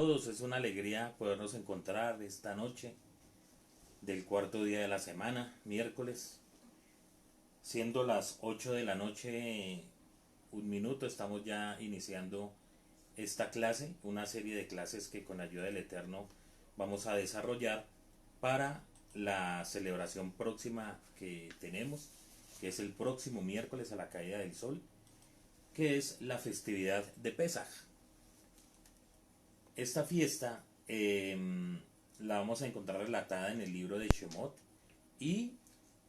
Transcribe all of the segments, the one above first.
todos, es una alegría podernos encontrar esta noche del cuarto día de la semana, miércoles, siendo las 8 de la noche, un minuto, estamos ya iniciando esta clase, una serie de clases que con la ayuda del Eterno vamos a desarrollar para la celebración próxima que tenemos, que es el próximo miércoles a la caída del sol, que es la festividad de Pesaj. Esta fiesta la vamos a encontrar relatada en el libro de Shemot y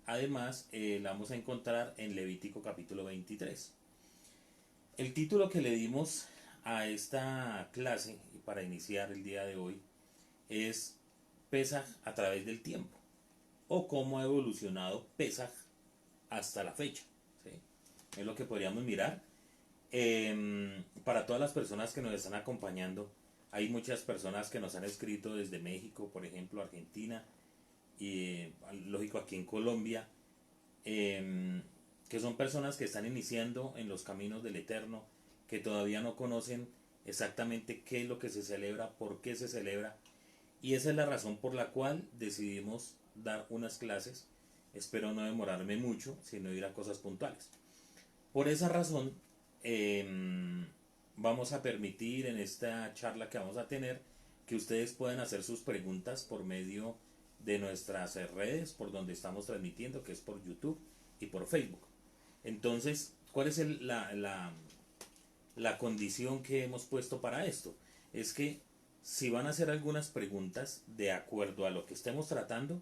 además la vamos a encontrar en Levítico capítulo 23. El título que le dimos a esta clase para iniciar el día de hoy es Pesaj a través del tiempo, o cómo ha evolucionado Pesaj hasta la fecha, ¿sí? Es lo que podríamos mirar. Para todas las personas que nos están acompañando, hay muchas personas que nos han escrito desde México, por ejemplo, Argentina, y lógico aquí en Colombia, que son personas que están iniciando en los caminos del Eterno, que todavía no conocen exactamente qué es lo que se celebra, por qué se celebra, y esa es la razón por la cual decidimos dar unas clases. Espero no demorarme mucho, sino ir a cosas puntuales. Por esa razón, vamos a permitir en esta charla que vamos a tener que ustedes puedan hacer sus preguntas por medio de nuestras redes, por donde estamos transmitiendo, que es por YouTube y por Facebook. Entonces, ¿cuál es la condición que hemos puesto para esto? Es que si van a hacer algunas preguntas de acuerdo a lo que estemos tratando,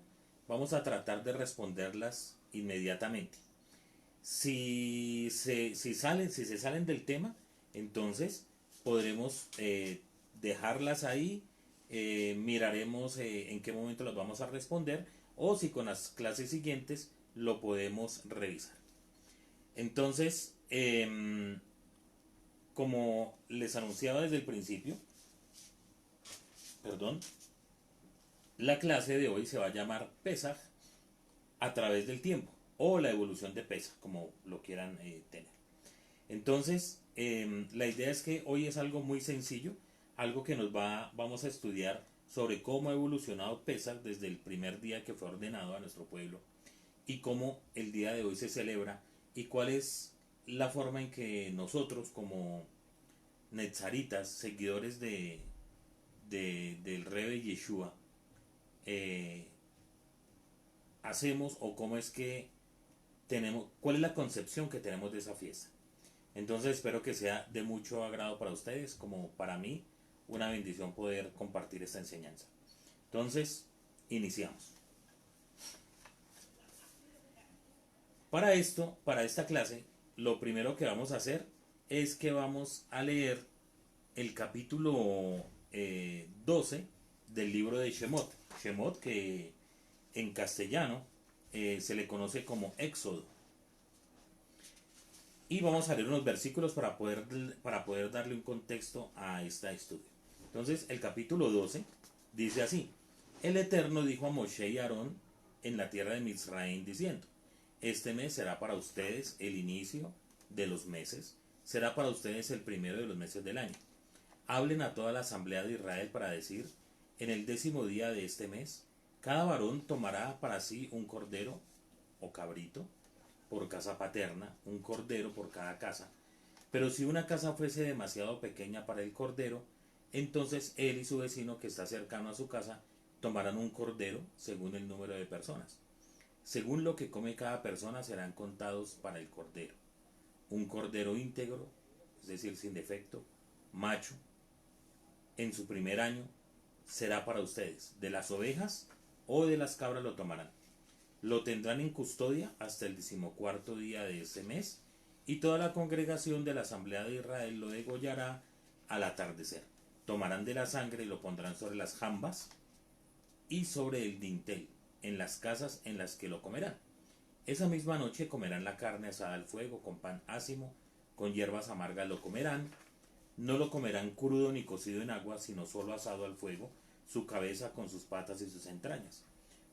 vamos a tratar de responderlas inmediatamente. Si se salen del tema, entonces podremos dejarlas ahí, miraremos en qué momento las vamos a responder, o si con las clases siguientes lo podemos revisar. Entonces, como les anunciaba desde el principio, perdón, la clase de hoy se va a llamar Pesaj a través del tiempo, o la evolución de Pesaj, como lo quieran tener. Entonces, la idea es que hoy es algo muy sencillo, algo que vamos a estudiar sobre cómo ha evolucionado Pesaj desde el primer día que fue ordenado a nuestro pueblo, y cómo el día de hoy se celebra, y cuál es la forma en que nosotros como netzaritas, seguidores del Rebbe Yeshua, eh, hacemos, o cómo es que tenemos, cuál es la concepción que tenemos de esa fiesta. Entonces espero que sea de mucho agrado para ustedes, como para mí, una bendición poder compartir esta enseñanza. Entonces, iniciamos. Para esto, para esta clase, lo primero que vamos a hacer es que vamos a leer el capítulo 12 del libro de Shemot. Shemot, que en castellano se le conoce como Éxodo. Y vamos a leer unos versículos para poder darle un contexto a este estudio. Entonces, el capítulo 12 dice así: El Eterno dijo a Moshe y Aarón en la tierra de Misraim, diciendo: Este mes será para ustedes el inicio de los meses, será para ustedes el primero de los meses del año. Hablen a toda la asamblea de Israel para decir: En el 10º día de este mes, cada varón tomará para sí un cordero o cabrito por casa paterna, un cordero por cada casa. Pero si una casa fuese demasiado pequeña para el cordero, entonces él y su vecino que está cercano a su casa tomarán un cordero según el número de personas. Según lo que come cada persona serán contados para el cordero. Un cordero íntegro, es decir, sin defecto, macho, en su primer año, será para ustedes. De las ovejas o de las cabras lo tomarán. Lo tendrán en custodia hasta el 14º día de ese mes, y toda la congregación de la asamblea de Israel lo degollará al atardecer. Tomarán de la sangre y lo pondrán sobre las jambas y sobre el dintel, en las casas en las que lo comerán. Esa misma noche comerán la carne asada al fuego, con pan ácimo, con hierbas amargas lo comerán. No lo comerán crudo ni cocido en agua, sino solo asado al fuego, su cabeza con sus patas y sus entrañas.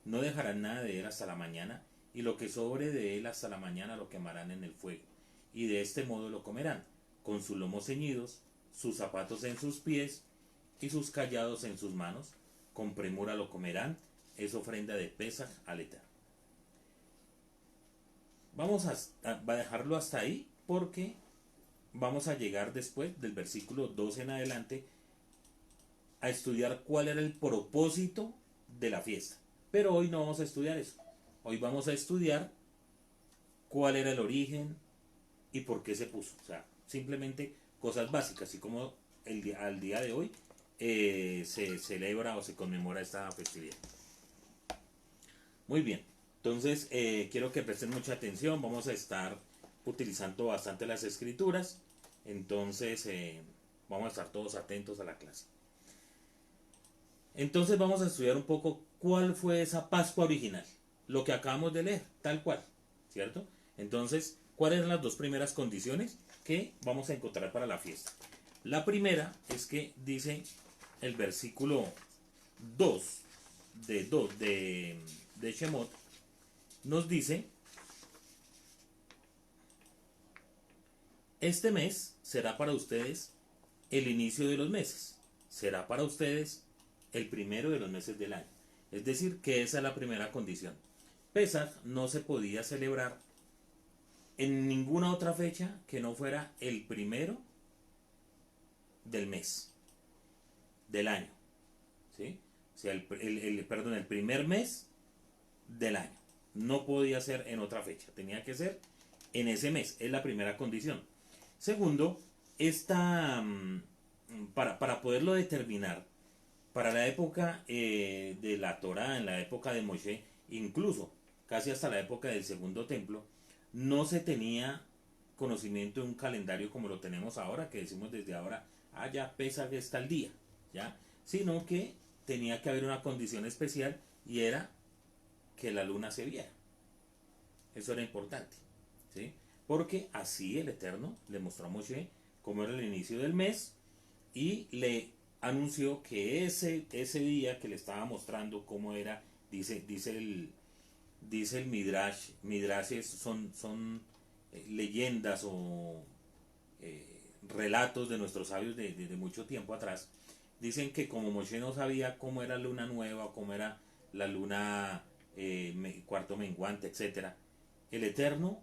No dejarán nada de él hasta la mañana, y lo que sobre de él hasta la mañana lo quemarán en el fuego. Y de este modo lo comerán, con sus lomos ceñidos, sus zapatos en sus pies, y sus callados en sus manos, con premura lo comerán, es ofrenda de Pesaj al Eterno. Vamos a dejarlo hasta ahí porque vamos a llegar después del versículo 12 en adelante a estudiar cuál era el propósito de la fiesta. Pero hoy no vamos a estudiar eso. Hoy vamos a estudiar cuál era el origen y por qué se puso. O sea, simplemente cosas básicas, y como al día de hoy se celebra o se conmemora esta festividad. Muy bien, entonces quiero que presten mucha atención. Vamos a estar utilizando bastante las escrituras, entonces vamos a estar todos atentos a la clase. Entonces vamos a estudiar un poco cuál fue esa Pascua original, lo que acabamos de leer, tal cual, ¿cierto? Entonces, ¿cuáles eran las dos primeras condiciones que vamos a encontrar para la fiesta? La primera es que dice el versículo 2 de Shemot, nos dice: este mes será para ustedes el inicio de los meses, será para ustedes el primero de los meses del año. Es decir, que esa es la primera condición. Pesaj no se podía celebrar en ninguna otra fecha que no fuera el primero del mes, del año, ¿sí? O sea, el primer mes del año. No podía ser en otra fecha, tenía que ser en ese mes, es la primera condición. Segundo, para poderlo determinar, para la época de la Torá, en la época de Moshe, incluso casi hasta la época del segundo templo, no se tenía conocimiento de un calendario como lo tenemos ahora, que decimos desde ahora, ya Pesaj está al día, ¿ya? Sino que tenía que haber una condición especial, y era que la luna se viera. Eso era importante, ¿sí? Porque así el Eterno le mostró a Moshe cómo era el inicio del mes, y le anunció que ese día que le estaba mostrando cómo era, dice el Midrash. Midrashes son leyendas o relatos de nuestros sabios de mucho tiempo atrás. Dicen que como Moshe no sabía cómo era la luna nueva, cómo era la luna cuarto menguante, etc., el Eterno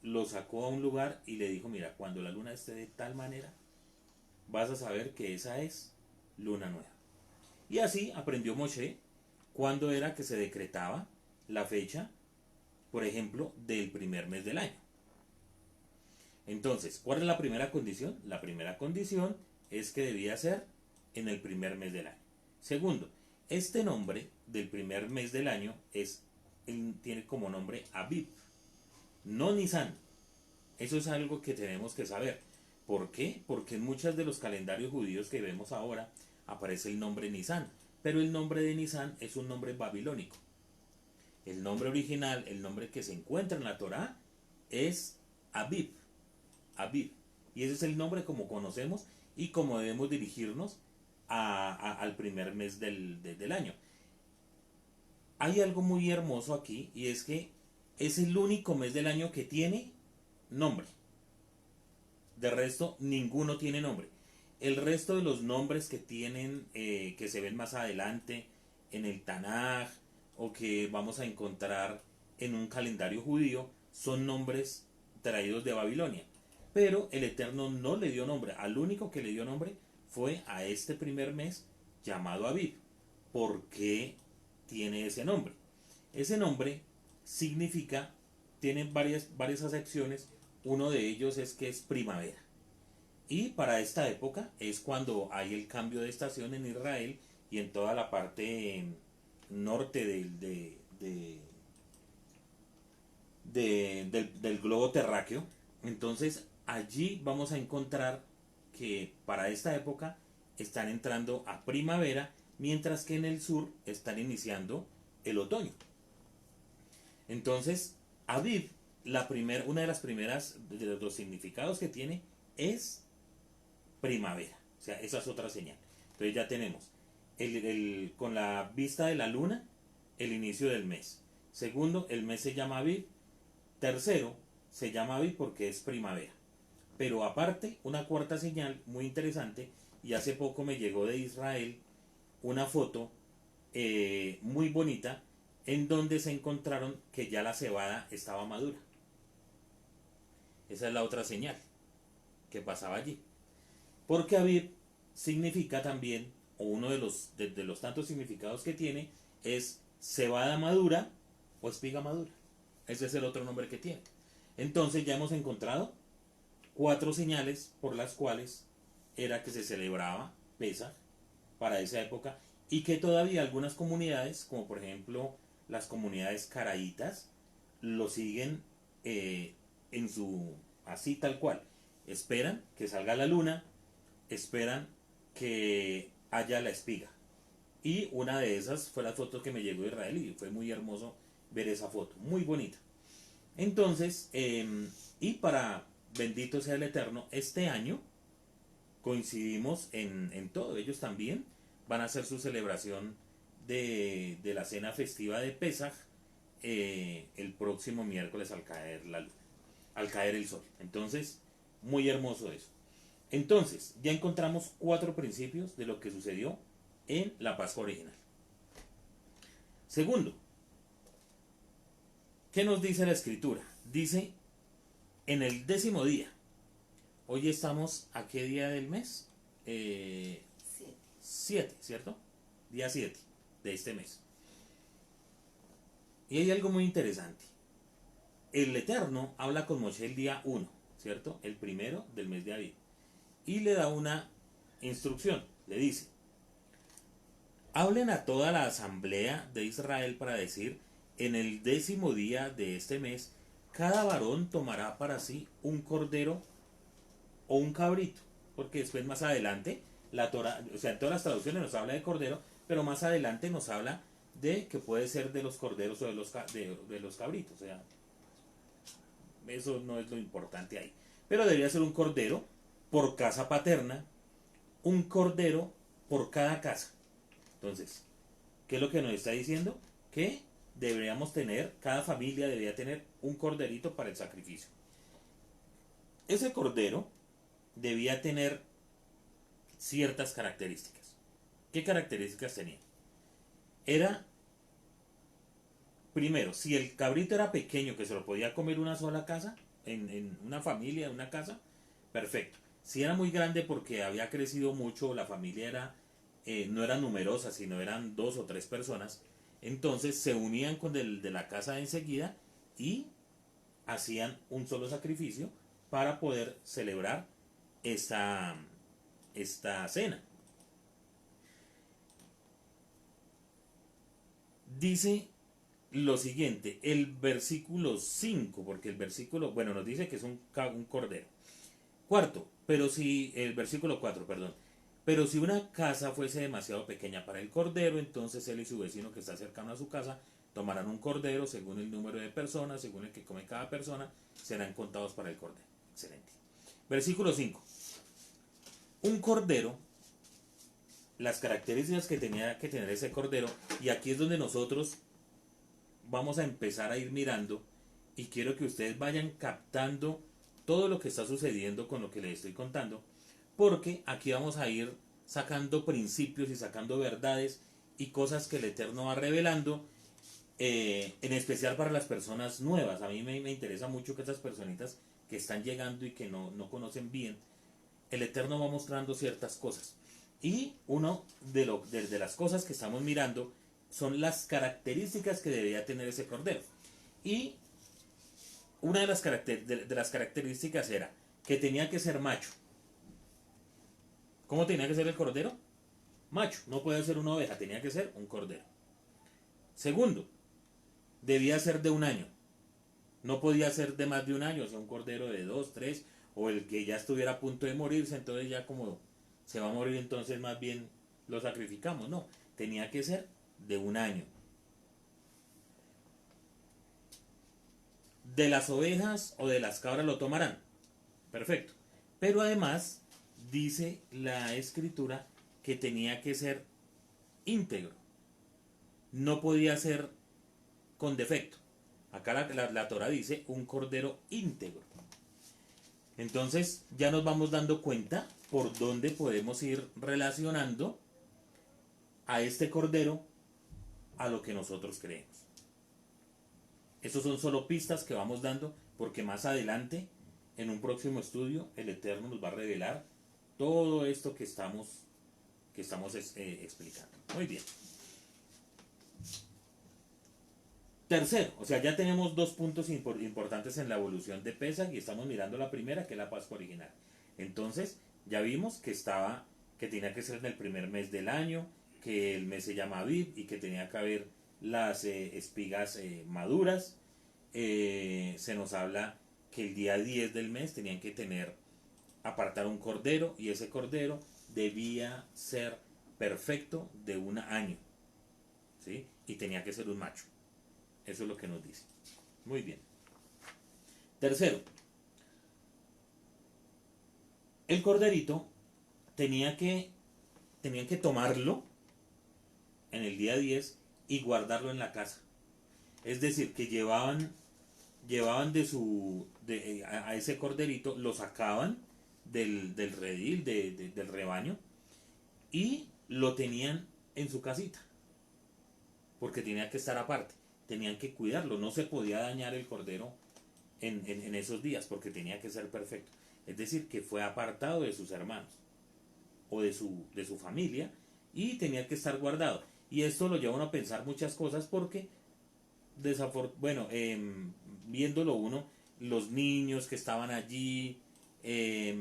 lo sacó a un lugar y le dijo: mira, cuando la luna esté de tal manera, vas a saber que esa es luna nueva. Y así aprendió Moshe cuándo era que se decretaba la fecha, por ejemplo, del primer mes del año. Entonces, ¿cuál es la primera condición? La primera condición es que debía ser en el primer mes del año. Segundo, este nombre del primer mes del año tiene como nombre Abib, no Nisan. Eso es algo que tenemos que saber. ¿Por qué? Porque en muchos de los calendarios judíos que vemos ahora aparece el nombre Nisan, pero el nombre de Nisan es un nombre babilónico. El nombre original, el nombre que se encuentra en la Torá, es Abib. Abib. Y ese es el nombre como conocemos y como debemos dirigirnos al primer mes del año. Hay algo muy hermoso aquí, y es que es el único mes del año que tiene nombre. De resto, ninguno tiene nombre. El resto de los nombres que tienen, que se ven más adelante en el Tanaj, o que vamos a encontrar en un calendario judío, son nombres traídos de Babilonia. Pero el Eterno no le dio nombre. Al único que le dio nombre fue a este primer mes llamado Abib. ¿Por qué tiene ese nombre? Ese nombre significa, tiene varias acepciones. Uno de ellos es que es primavera. Y para esta época es cuando hay el cambio de estación en Israel y en toda la parte norte del globo terráqueo. Entonces allí vamos a encontrar que para esta época están entrando a primavera, mientras que en el sur están iniciando el otoño. Entonces, Aviv, una de las primeras de los significados que tiene es primavera. O sea, esa es otra señal. Entonces ya tenemos con la vista de la luna, el inicio del mes. Segundo, el mes se llama Aviv. Tercero, se llama Aviv porque es primavera. Pero aparte, una cuarta señal muy interesante, y hace poco me llegó de Israel una foto muy bonita en donde se encontraron que ya la cebada estaba madura. Esa es la otra señal que pasaba allí. Porque Aviv significa también, o uno de los tantos significados que tiene, es cebada madura o espiga madura. Ese es el otro nombre que tiene. Entonces ya hemos encontrado 4 señales por las cuales era que se celebraba Pesaj para esa época, y que todavía algunas comunidades, como por ejemplo las comunidades caraítas, lo siguen en su así tal cual. Esperan que salga la luna, esperan que haya la espiga. Y una de esas fue la foto que me llegó de Israel y fue muy hermoso ver esa foto, muy bonita. Entonces, y para bendito sea el Eterno, este año coincidimos en todo. Ellos también van a hacer su celebración de la cena festiva de Pesaj el próximo miércoles al caer la luna, al caer el sol. Entonces, muy hermoso eso. Entonces, ya encontramos 4 principios de lo que sucedió en la Pascua original. Segundo, ¿qué nos dice la Escritura? Dice, en el 10º día. Hoy estamos, ¿a qué día del mes? 7, ¿cierto? Día 7 de este mes. Y hay algo muy interesante. El Eterno habla con Moshe el día 1, ¿cierto? El primero del mes de Aviv. Y le da una instrucción. Le dice, hablen a toda la asamblea de Israel para decir, en el 10º día de este mes, cada varón tomará para sí un cordero o un cabrito. Porque después más adelante, la Torah, o sea, en todas las traducciones nos habla de cordero, pero más adelante nos habla de que puede ser de los corderos o de los cabritos. O sea, eso no es lo importante ahí. Pero debería ser un cordero por casa paterna, un cordero por cada casa. Entonces, ¿qué es lo que nos está diciendo? Que deberíamos tener, cada familia debería tener un corderito para el sacrificio. Ese cordero debía tener ciertas características. ¿Qué características tenía? Era, primero, si el cabrito era pequeño, que se lo podía comer una sola casa, en una familia, en una casa, perfecto. Si era muy grande porque había crecido mucho, la familia era, no era numerosa, sino eran 2 o 3 personas, entonces se unían con el de la casa enseguida y hacían un solo sacrificio para poder celebrar esta cena. Dice lo siguiente, el versículo 5, porque el versículo, bueno, nos dice que es un cordero. Cuarto, pero si, el versículo 4, perdón, pero si una casa fuese demasiado pequeña para el cordero, entonces él y su vecino que está cercano a su casa tomarán un cordero según el número de personas, según el que come cada persona, serán contados para el cordero. Excelente. Versículo 5. Un cordero, las características que tenía que tener ese cordero, y aquí es donde nosotros vamos a empezar a ir mirando, y quiero que ustedes vayan captando todo lo que está sucediendo con lo que les estoy contando, porque aquí vamos a ir sacando principios y sacando verdades y cosas que el Eterno va revelando, en especial para las personas nuevas. A mí me interesa mucho que estas personitas que están llegando y que no conocen bien, el Eterno va mostrando ciertas cosas. Y uno de las cosas que estamos mirando son las características que debería tener ese cordero. Y una de las características era que tenía que ser macho. ¿Cómo tenía que ser el cordero? Macho, no puede ser una oveja, tenía que ser un cordero. Segundo, debía ser de 1 año. No podía ser de más de 1 año, o sea, un cordero de 2, 3, o el que ya estuviera a punto de morirse, entonces ya como se va a morir, entonces más bien lo sacrificamos. No, tenía que ser de 1 año. De las ovejas o de las cabras lo tomarán. Perfecto. Pero además dice la escritura que tenía que ser íntegro. No podía ser con defecto. Acá la Torah dice un cordero íntegro. Entonces ya nos vamos dando cuenta por dónde podemos ir relacionando a este cordero a lo que nosotros creemos. Estos son solo pistas que vamos dando porque más adelante, en un próximo estudio, el Eterno nos va a revelar todo esto que estamos explicando. Muy bien. Tercero, o sea, ya tenemos dos puntos importantes en la evolución de Pesach y estamos mirando la primera, que es la Pascua original. Entonces, ya vimos que tenía que ser en el primer mes del año, que el mes se llama Aviv y que tenía que haber las espigas maduras. Se nos habla que el día 10 del mes tenían que apartar un cordero y ese cordero debía ser perfecto de un año, ¿sí? Y tenía que ser un macho. Eso es lo que nos dice. Muy bien. Tercero, el corderito tenían que tomarlo en el día 10 y guardarlo en la casa. Es decir, que llevaban a ese corderito, lo sacaban del redil, del rebaño, y lo tenían en su casita, porque tenía que estar aparte, tenían que cuidarlo, no se podía dañar el cordero en esos días, porque tenía que ser perfecto. Es decir, que fue apartado de sus hermanos o de su familia y tenía que estar guardado. Y esto lo lleva a uno a pensar muchas cosas porque viéndolo uno, los niños que estaban allí se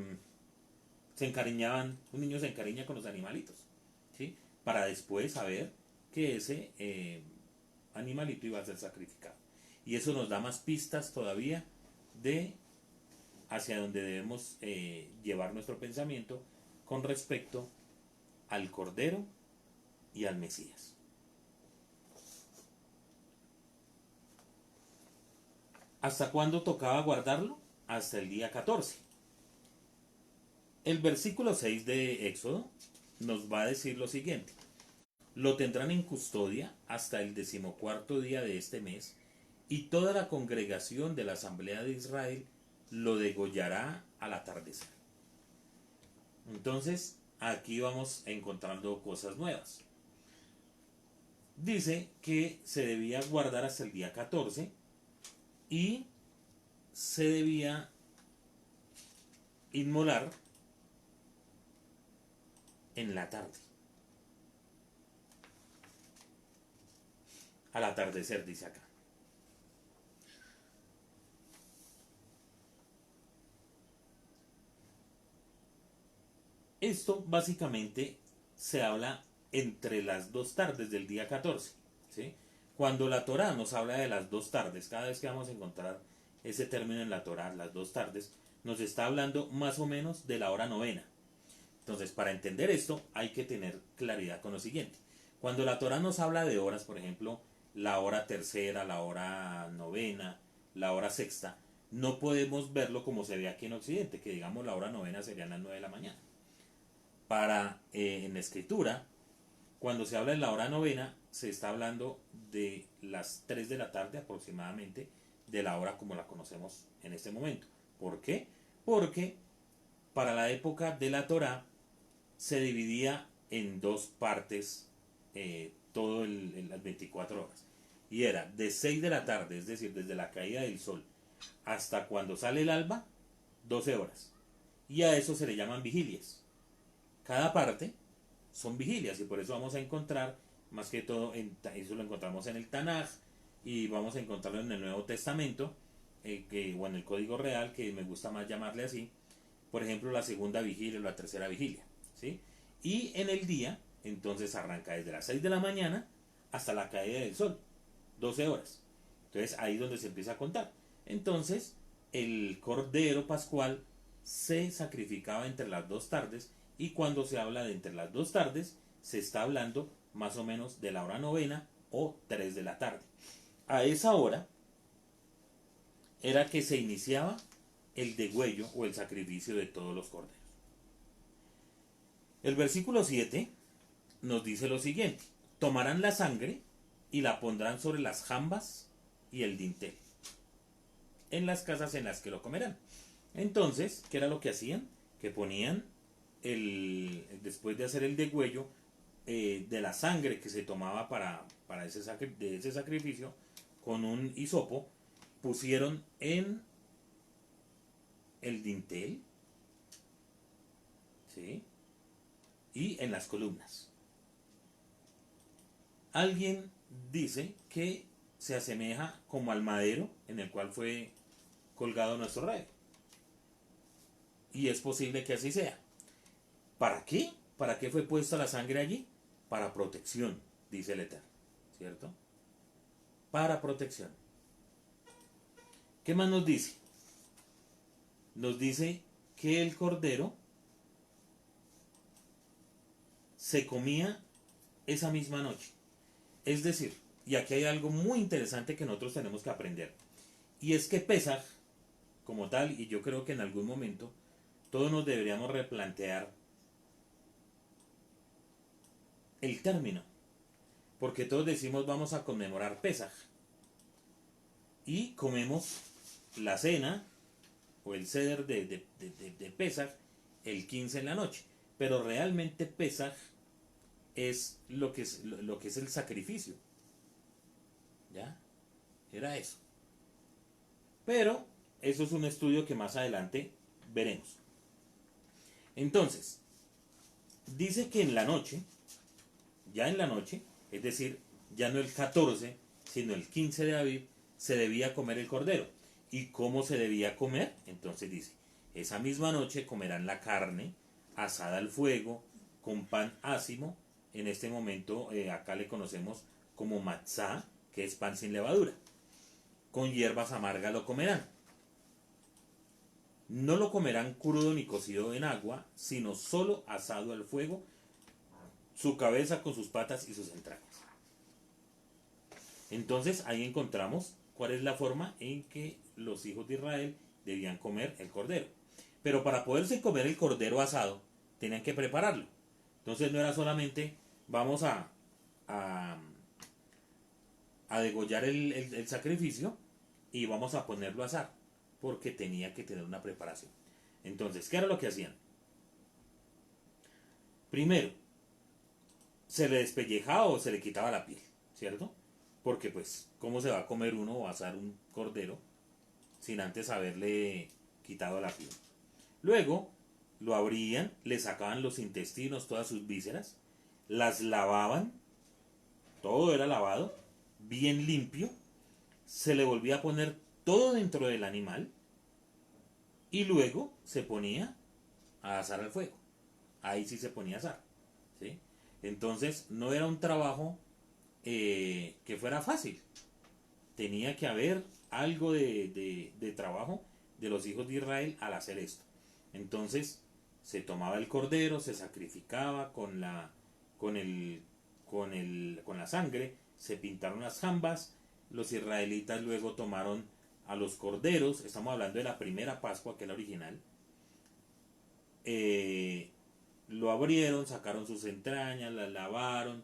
encariñaban, un niño se encariña con los animalitos, ¿sí? Para después saber que ese animalito iba a ser sacrificado. Y eso nos da más pistas todavía de hacia donde debemos llevar nuestro pensamiento con respecto al Cordero y al Mesías. ¿Hasta cuándo tocaba guardarlo? Hasta el día 14. El versículo 6 de Éxodo nos va a decir lo siguiente: lo tendrán en custodia hasta el 14º día de este mes, y toda la congregación de la Asamblea de Israel lo degollará al atardecer. Entonces, aquí vamos encontrando cosas nuevas. Dice que se debía guardar hasta el día 14 y se debía inmolar en la tarde. Al atardecer, dice acá. Esto básicamente se habla entre las dos tardes del día 14, ¿sí? Cuando la Torá nos habla de las dos tardes, cada vez que vamos a encontrar ese término en la Torá, las dos tardes, nos está hablando más o menos de la hora novena. Entonces, para entender esto, hay que tener claridad con lo siguiente. Cuando la Torá nos habla de horas, por ejemplo, la hora tercera, la hora novena, la hora sexta, no podemos verlo como se ve aquí en Occidente, que digamos la hora novena serían las 9 de la mañana. En la escritura, cuando se habla de la hora novena, se está hablando de las 3 de la tarde aproximadamente, de la hora como la conocemos en este momento. ¿Por qué? Porque para la época de la Torá se dividía en dos partes las 24 horas. Y era de 6 de la tarde, es decir, desde la caída del sol hasta cuando sale el alba, 12 horas. Y a eso se le llaman vigilias. Cada parte son vigilias y por eso vamos a encontrar, más que todo, eso lo encontramos en el Tanaj y vamos a encontrarlo en el Nuevo Testamento, o en el Código Real, que me gusta más llamarle así. Por ejemplo, la segunda vigilia o la tercera vigilia, ¿sí? Y en el día, entonces arranca desde las 6 de la mañana hasta la caída del sol, 12 horas. Entonces ahí es donde se empieza a contar. Entonces el Cordero Pascual se sacrificaba entre las dos tardes, y cuando se habla de entre las dos tardes, se está hablando más o menos de la hora novena o 3 de la tarde. A esa hora era que se iniciaba el degüello o el sacrificio de todos los corderos. El versículo 7 nos dice lo siguiente: tomarán la sangre y la pondrán sobre las jambas y el dintel, en las casas en las que lo comerán. Entonces, ¿qué era lo que hacían? Que ponían después de hacer el degüello, de la sangre que se tomaba para de ese sacrificio, con un hisopo, pusieron en el dintel, ¿sí? Y en las columnas. Alguien dice que se asemeja como al madero en el cual fue colgado nuestro rey. Y es posible que así sea. ¿Para qué? ¿Para qué fue puesta la sangre allí? Para protección, dice el Eterno, ¿cierto? Para protección. ¿Qué más nos dice? Nos dice que el cordero se comía esa misma noche. Es decir, y aquí hay algo muy interesante que nosotros tenemos que aprender. Y es que Pesaj, como tal, y yo creo que en algún momento todos nos deberíamos replantear el término. Porque todos decimos vamos a conmemorar Pesaj. Y comemos la cena o el ceder de Pesaj el 15 en la noche. Pero realmente Pesaj es lo que es el sacrificio. ¿Ya? Era eso. Pero eso es un estudio que más adelante veremos. Entonces, dice que en la noche, ya en la noche, es decir, ya no el 14, sino el 15 de Aviv, se debía comer el cordero. ¿Y cómo se debía comer? Entonces dice, esa misma noche comerán la carne asada al fuego, con pan ácimo. En este momento acá le conocemos como matzá, que es pan sin levadura. Con hierbas amargas lo comerán. No lo comerán crudo ni cocido en agua, sino solo asado al fuego, su cabeza con sus patas y sus entrañas. Entonces ahí encontramos cuál es la forma en que los hijos de Israel debían comer el cordero. Pero para poderse comer el cordero asado, tenían que prepararlo. Entonces no era solamente vamos a, a degollar el sacrificio y vamos a ponerlo a asar, porque tenía que tener una preparación. Entonces, ¿qué era lo que hacían? Primero, se le despellejaba o se le quitaba la piel, ¿cierto? Porque pues, ¿cómo se va a comer uno o asar un cordero sin antes haberle quitado la piel? Luego, lo abrían, le sacaban los intestinos, todas sus vísceras, las lavaban, todo era lavado, bien limpio, se le volvía a poner todo dentro del animal y luego se ponía a asar al fuego. Ahí sí se ponía a asar, ¿sí? Entonces no era un trabajo que fuera fácil. Tenía que haber algo de trabajo de los hijos de Israel al hacer esto. Entonces se tomaba el cordero, se sacrificaba con la sangre, se pintaron las jambas. Los israelitas luego tomaron a los corderos, estamos hablando de la primera Pascua, que es la original, lo abrieron, sacaron sus entrañas, las lavaron,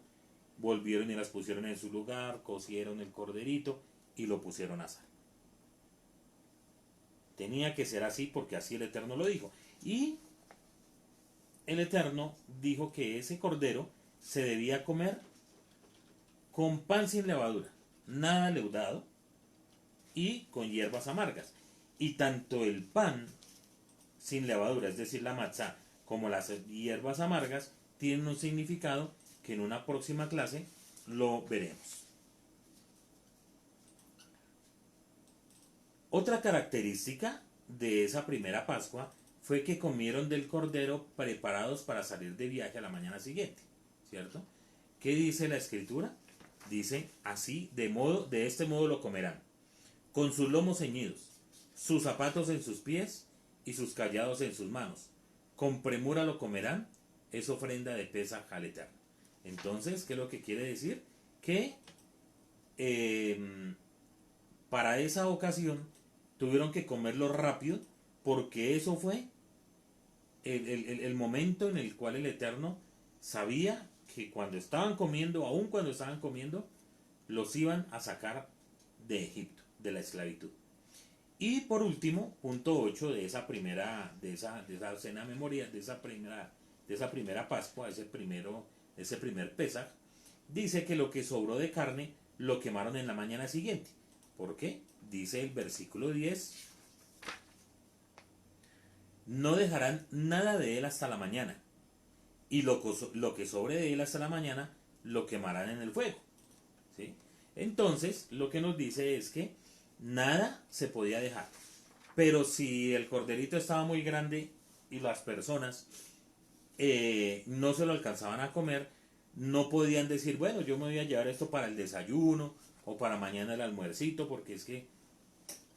volvieron y las pusieron en su lugar, cocieron el corderito y lo pusieron a asar. Tenía que ser así porque así el Eterno lo dijo. Y el Eterno dijo que ese cordero se debía comer con pan sin levadura, nada leudado, y con hierbas amargas. Y tanto el pan sin levadura, es decir, la matzá, como las hierbas amargas, tienen un significado que en una próxima clase lo veremos. Otra característica de esa primera Pascua fue que comieron del cordero preparados para salir de viaje a la mañana siguiente, ¿cierto? ¿Qué dice la escritura? Dice así, de este modo lo comerán, con sus lomos ceñidos, sus zapatos en sus pies y sus callados en sus manos. Con premura lo comerán, es ofrenda de Pesaj al Eterno. Entonces, ¿qué es lo que quiere decir? Que para esa ocasión tuvieron que comerlo rápido, porque eso fue el momento en el cual el Eterno sabía que cuando estaban comiendo, aun cuando estaban comiendo, los iban a sacar de Egipto, de la esclavitud. Y por último, punto 8 de esa primera, de esa cena memorial, de esa primera de esa primera Pascua, ese primer Pesaj, dice que lo que sobró de carne lo quemaron en la mañana siguiente. ¿Por qué? Dice el versículo 10, no dejarán nada de él hasta la mañana, y lo que sobre de él hasta la mañana lo quemarán en el fuego. ¿Sí? Entonces, lo que nos dice es que nada se podía dejar. Pero si el corderito estaba muy grande y las personas no se lo alcanzaban a comer, no podían decir, bueno, yo me voy a llevar esto para el desayuno o para mañana el almuercito, porque es que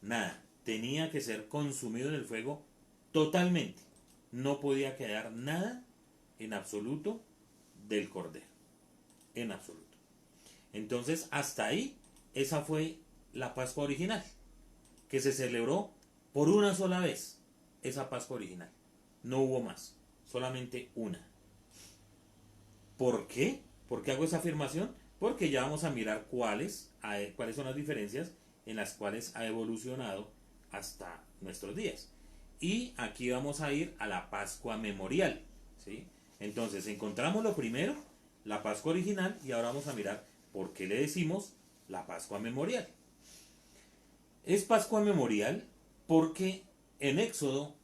nada, tenía que ser consumido en el fuego totalmente. No podía quedar nada en absoluto del cordero, en absoluto. Entonces, hasta ahí, esa fue la Pascua original, que se celebró por una sola vez, esa Pascua original. No hubo más, solamente una. ¿Por qué? ¿Por qué hago esa afirmación? Porque ya vamos a mirar cuáles son las diferencias en las cuales ha evolucionado hasta nuestros días. Y aquí vamos a ir a la Pascua memorial, ¿sí? Entonces encontramos lo primero, la Pascua original, y ahora vamos a mirar por qué le decimos la Pascua memorial. Es Pascua memorial porque en Éxodo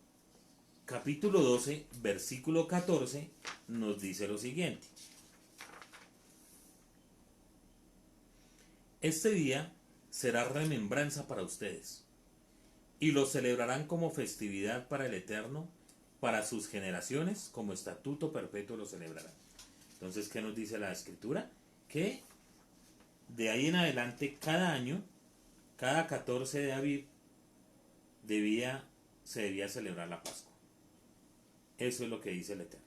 capítulo 12, versículo 14, nos dice lo siguiente. Este día será remembranza para ustedes, y lo celebrarán como festividad para el Eterno, para sus generaciones, como estatuto perpetuo lo celebrarán. Entonces, ¿qué nos dice la Escritura? Que de ahí en adelante, cada año, cada 14 de Aviv, se debía celebrar la Pascua. Eso es lo que dice el Eterno.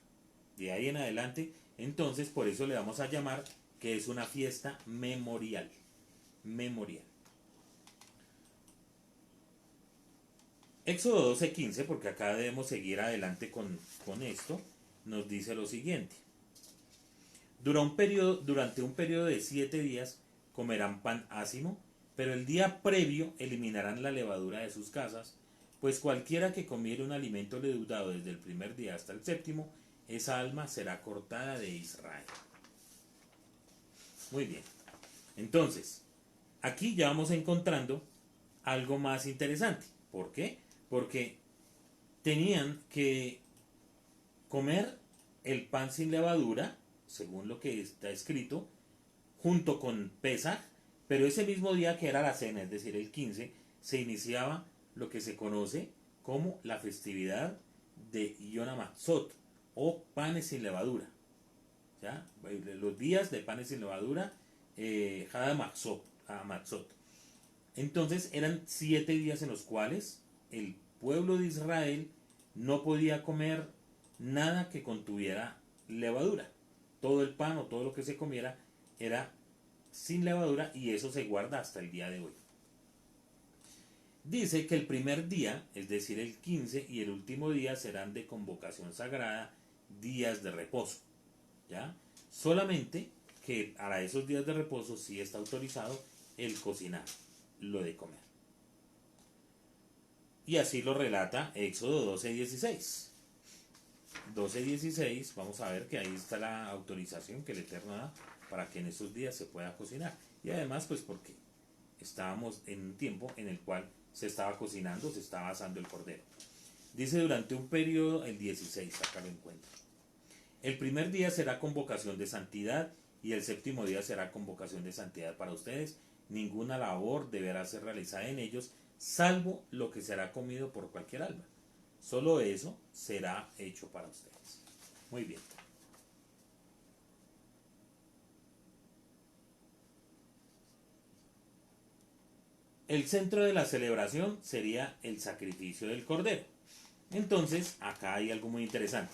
De ahí en adelante, entonces, por eso le vamos a llamar que es una fiesta memorial. Memorial. Éxodo 12:15, porque acá debemos seguir adelante con esto, nos dice lo siguiente. Durante un periodo de 7 días comerán pan ácimo, pero el día previo eliminarán la levadura de sus casas, pues cualquiera que comiere un alimento leudado desde el primer día hasta el séptimo, esa alma será cortada de Israel. Muy bien. Entonces, aquí ya vamos encontrando algo más interesante. ¿Por qué? Porque tenían que comer el pan sin levadura, según lo que está escrito, junto con Pesaj, pero ese mismo día que era la cena, es decir, el 15, se iniciaba lo que se conoce como la festividad de Yom HaMatzot, o panes sin levadura. ¿Ya? Los días de panes sin levadura, Hamatzot. Entonces eran 7 días en los cuales el pueblo de Israel no podía comer nada que contuviera levadura. Todo el pan o todo lo que se comiera era sin levadura, y eso se guarda hasta el día de hoy. Dice que el primer día, es decir, el 15, y el último día serán de convocación sagrada, días de reposo. ¿Ya? Solamente que para esos días de reposo sí está autorizado el cocinar, lo de comer. Y así lo relata Éxodo 12:16. 12:16, vamos a ver que ahí está la autorización que el Eterno da para que en esos días se pueda cocinar. Y además, pues porque estábamos en un tiempo en el cual se estaba cocinando, se estaba asando el cordero. Dice durante un periodo, el 16, acá lo encuentro. El primer día será convocación de santidad, y el séptimo día será convocación de santidad para ustedes. Ninguna labor deberá ser realizada en ellos, salvo lo que será comido por cualquier alma. Solo eso será hecho para ustedes. Muy bien. El centro de la celebración sería el sacrificio del cordero. Entonces, acá hay algo muy interesante.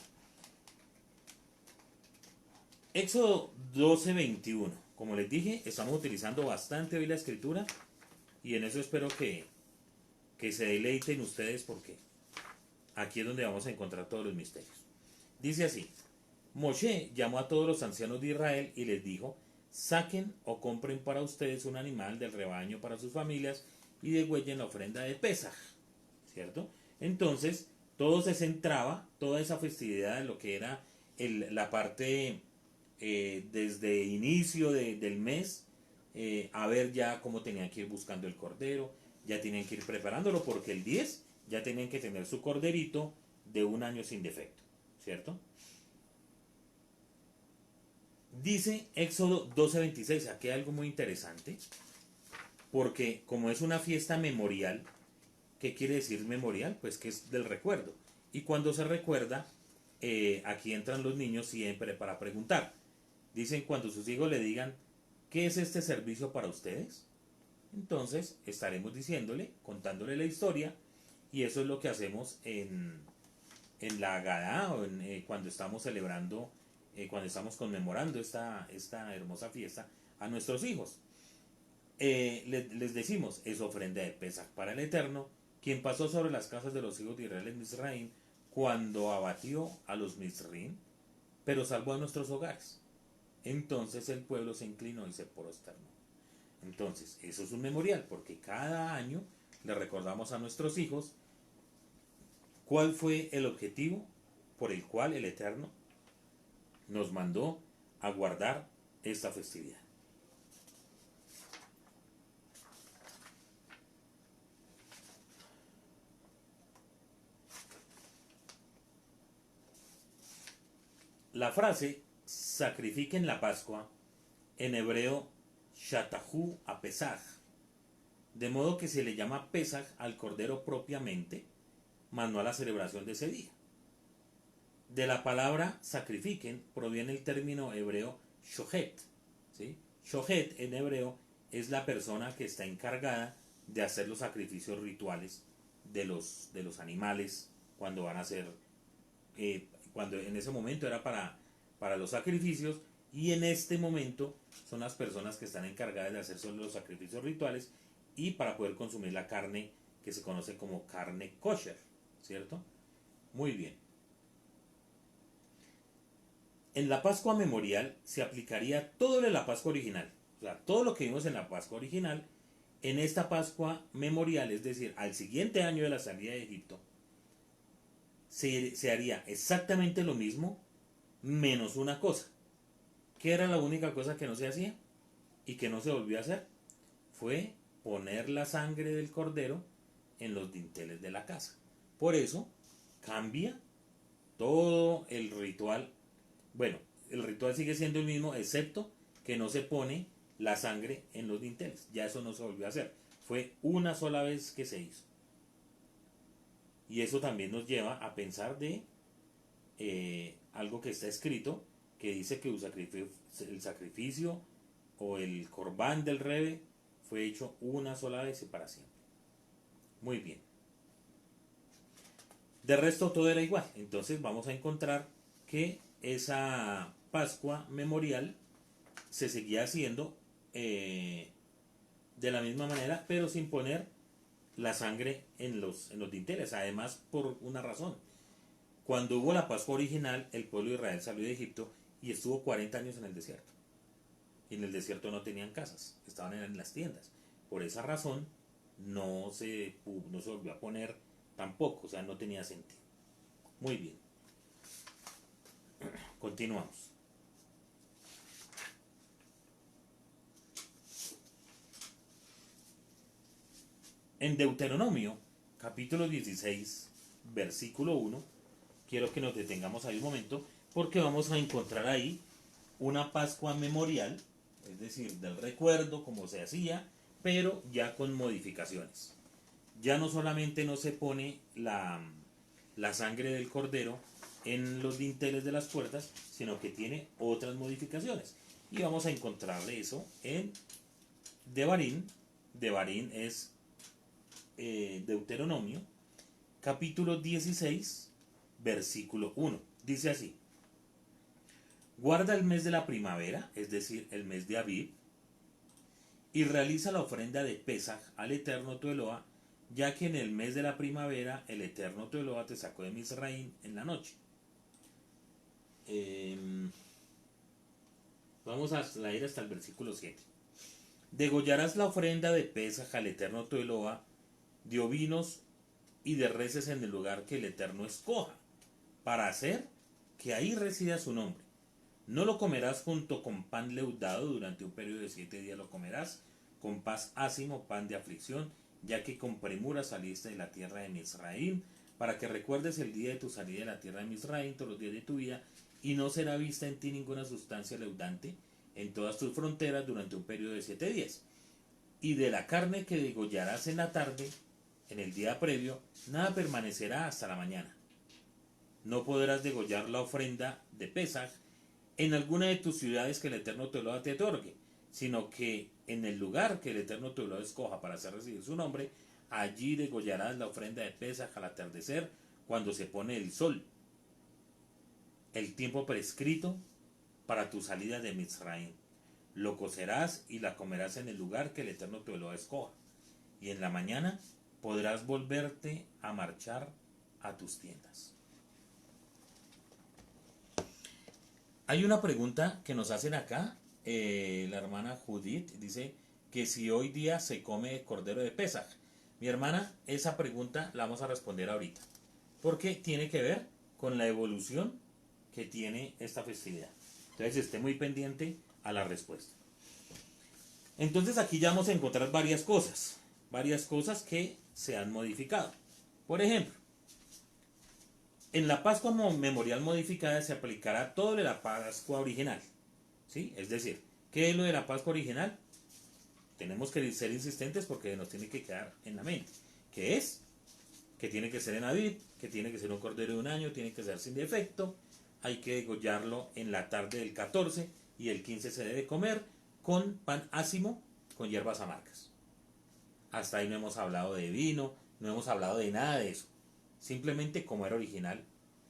Éxodo 12:21. Como les dije, estamos utilizando bastante hoy la escritura, y en eso espero que se deleiten ustedes, porque aquí es donde vamos a encontrar todos los misterios. Dice así: Moshe llamó a todos los ancianos de Israel y les dijo: saquen o compren para ustedes un animal del rebaño para sus familias y degüellen la ofrenda de Pesaj. ¿Cierto? Entonces, todo se centraba, toda esa festividad en lo que era la parte desde inicio del mes, a ver ya cómo tenían que ir buscando el cordero, ya tenían que ir preparándolo porque el 10 ya tenían que tener su corderito de 1 año sin defecto, ¿cierto? Dice Éxodo 12:26, aquí hay algo muy interesante, porque como es una fiesta memorial, ¿qué quiere decir memorial? Pues que es del recuerdo. Y cuando se recuerda, aquí entran los niños siempre para preguntar. Dicen cuando sus hijos le digan, ¿qué es este servicio para ustedes? Entonces estaremos diciéndole, contándole la historia, y eso es lo que hacemos en la Agadá o cuando estamos celebrando, cuando estamos conmemorando esta hermosa fiesta a nuestros hijos. Les decimos, es ofrenda de Pesaj para el Eterno, quien pasó sobre las casas de los hijos de Israel en Misraim cuando abatió a los Misraim, pero salvó a nuestros hogares. Entonces el pueblo se inclinó y se prosternó. Entonces, eso es un memorial, porque cada año le recordamos a nuestros hijos cuál fue el objetivo por el cual el Eterno nos mandó a guardar esta festividad. La frase sacrifiquen la Pascua, en hebreo shatahu a Pesaj, de modo que se le llama Pesaj al cordero propiamente, más no a la celebración de ese día. De la palabra sacrifiquen proviene el término hebreo shohet, ¿sí? Shohet en hebreo es la persona que está encargada de hacer los sacrificios rituales de los animales cuando van a ser, cuando en ese momento era para los sacrificios, y en este momento son las personas que están encargadas de hacer solo los sacrificios rituales y para poder consumir la carne que se conoce como carne kosher, ¿cierto? Muy bien. En la Pascua memorial se aplicaría todo lo de la Pascua original, o sea, todo lo que vimos en la Pascua original, en esta Pascua memorial, es decir, al siguiente año de la salida de Egipto, se haría exactamente lo mismo, menos una cosa. ¿Qué era la única cosa que no se hacía y que no se volvió a hacer? Fue poner la sangre del cordero en los dinteles de la casa. Por eso cambia todo el ritual. Bueno, el ritual sigue siendo el mismo, excepto que no se pone la sangre en los dinteles. Ya eso no se volvió a hacer. Fue una sola vez que se hizo. Y eso también nos lleva a pensar de algo que está escrito, que dice que el sacrificio o el corbán del rebe fue hecho una sola vez y para siempre. Muy bien. De resto todo era igual. Entonces vamos a encontrar que esa Pascua memorial se seguía haciendo de la misma manera, pero sin poner la sangre en los dinteles. Además, por una razón. Cuando hubo la Pascua original, el pueblo de Israel salió de Egipto y estuvo 40 años en el desierto. Y en el desierto no tenían casas, estaban en las tiendas. Por esa razón no se volvió a poner tampoco, o sea, no tenía sentido. Muy bien. Continuamos. En Deuteronomio, capítulo 16, versículo 1, quiero que nos detengamos ahí un momento, porque vamos a encontrar ahí una Pascua memorial, es decir, del recuerdo como se hacía, pero ya con modificaciones. Ya no solamente no se pone la sangre del cordero en los dinteles de las puertas, sino que tiene otras modificaciones. Y vamos a encontrarle eso en Devarim. Devarim es Deuteronomio, capítulo 16, versículo 1. Dice así: guarda el mes de la primavera, es decir, el mes de Aviv, y realiza la ofrenda de Pesaj al Eterno tu Eloa, ya que en el mes de la primavera el Eterno tu Eloa te sacó de Misraim en la noche. Vamos a leer hasta el versículo 7. Degollarás la ofrenda de Pesaj al Eterno tu Eloa de ovinos y de reses en el lugar que el Eterno escoja para hacer que ahí resida su nombre. No lo comerás junto con pan leudado, durante un periodo de 7 días lo comerás, con paz ácimo, pan de aflicción, ya que con premura saliste de la tierra de Misraim, para que recuerdes el día de tu salida de la tierra de Misraim, todos los días de tu vida, y no será vista en ti ninguna sustancia leudante en todas tus fronteras durante un periodo de 7 días. Y de la carne que degollarás en la tarde, en el día previo, nada permanecerá hasta la mañana. No podrás degollar la ofrenda de Pesaj en alguna de tus ciudades que el Eterno tu Elohim te otorgue, sino que en el lugar que el Eterno tu Elohim escoja para hacer residir su nombre, allí degollarás la ofrenda de Pesaj al atardecer, cuando se pone el sol, el tiempo prescrito para tu salida de Misraim. Lo cocerás y la comerás en el lugar que el Eterno tu Elohim escoja, y en la mañana podrás volverte a marchar a tus tiendas. Hay una pregunta que nos hacen acá, la hermana Judith dice que si hoy día se come cordero de Pesaj. Mi hermana, esa pregunta la vamos a responder ahorita, porque tiene que ver con la evolución que tiene esta festividad. Entonces esté muy pendiente a la respuesta. Entonces aquí ya vamos a encontrar varias cosas que se han modificado. Por ejemplo, en la Pascua memorial modificada se aplicará todo de la Pascua original. ¿Sí? Es decir, ¿qué es lo de la Pascua original? Tenemos que ser insistentes porque nos tiene que quedar en la mente. ¿Qué es? Que tiene que ser en Aviv, que tiene que ser un cordero de un año, tiene que ser sin defecto, hay que degollarlo en la tarde del 14 y el 15 se debe comer con pan ácimo, con hierbas amargas. Hasta ahí no hemos hablado de vino, no hemos hablado de nada de eso. Simplemente como era original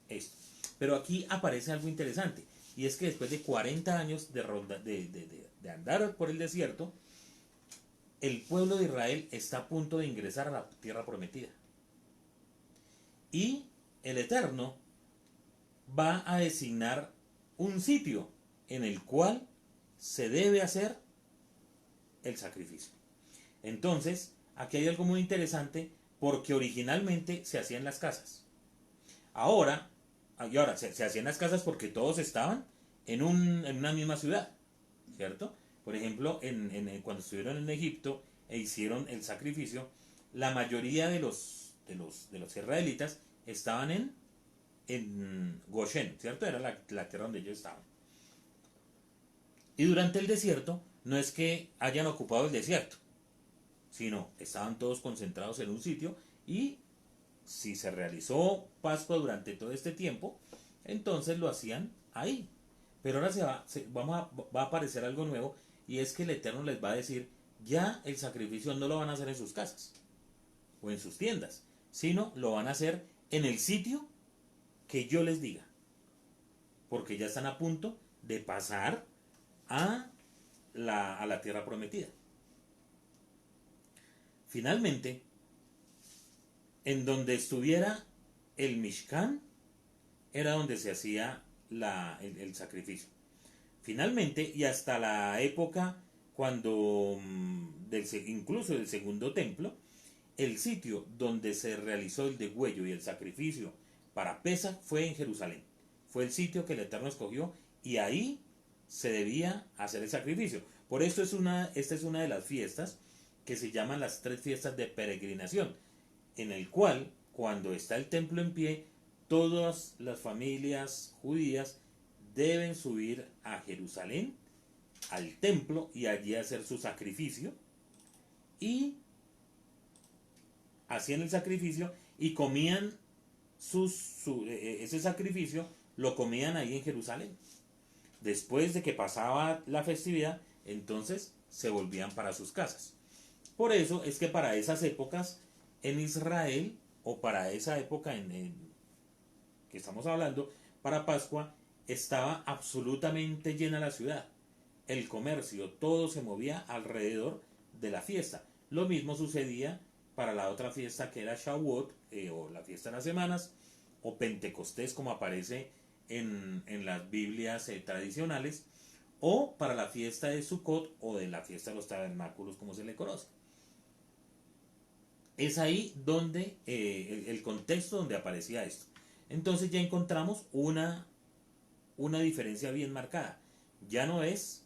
esto. Pero aquí aparece algo interesante, y es que después de 40 años de andar por el desierto, el pueblo de Israel está a punto de ingresar a la tierra prometida. Y el Eterno va a designar un sitio en el cual se debe hacer el sacrificio. Entonces, aquí hay algo muy interesante, porque originalmente se hacía en las casas. Ahora se hacía en las casas porque todos estaban en una misma ciudad, ¿cierto? Por ejemplo, cuando estuvieron en Egipto e hicieron el sacrificio, la mayoría de los israelitas estaban en Goshen, ¿cierto? Era la tierra donde ellos estaban. Y durante el desierto, no es que hayan ocupado el desierto, sino estaban todos concentrados en un sitio, y si se realizó Pascua durante todo este tiempo, entonces lo hacían ahí. Pero ahora va a aparecer algo nuevo, y es que el Eterno les va a decir, ya el sacrificio no lo van a hacer en sus casas o en sus tiendas, sino lo van a hacer en el sitio que yo les diga, porque ya están a punto de pasar a la tierra prometida. Finalmente, en donde estuviera el Mishkan, era donde se hacía el sacrificio. Finalmente, y hasta la época cuando, incluso del segundo templo, el sitio donde se realizó el degüello y el sacrificio para Pesaj fue en Jerusalén. Fue el sitio que el Eterno escogió, y ahí se debía hacer el sacrificio. Por esto esta es una de las fiestas que se llaman las 3 fiestas de peregrinación, en el cual, cuando está el templo en pie, todas las familias judías deben subir a Jerusalén, al templo, y allí hacer su sacrificio, y hacían el sacrificio y comían ese sacrificio, lo comían ahí en Jerusalén. Después de que pasaba la festividad, entonces se volvían para sus casas. Por eso es que para esas épocas en Israel, o para esa época que estamos hablando, para Pascua, estaba absolutamente llena la ciudad. El comercio, todo se movía alrededor de la fiesta. Lo mismo sucedía para la otra fiesta, que era Shavuot, o la fiesta de las semanas, o Pentecostés, como aparece en las Biblias tradicionales, o para la fiesta de Sukkot, o de la fiesta de los tabernáculos, como se le conoce. Es ahí donde el contexto donde aparecía esto. Entonces ya encontramos una una diferencia bien marcada. Ya no es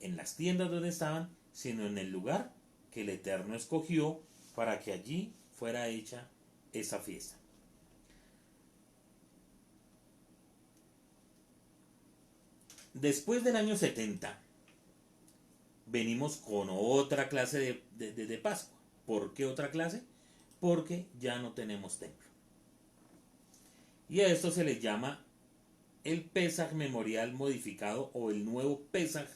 en las tiendas donde estaban, sino en el lugar que el Eterno escogió para que allí fuera hecha esa fiesta. Después del año 70, venimos con otra clase de Pascua. ¿Por qué otra clase? Porque ya no tenemos templo. Y a esto se le llama el Pesaj memorial modificado o el nuevo Pesaj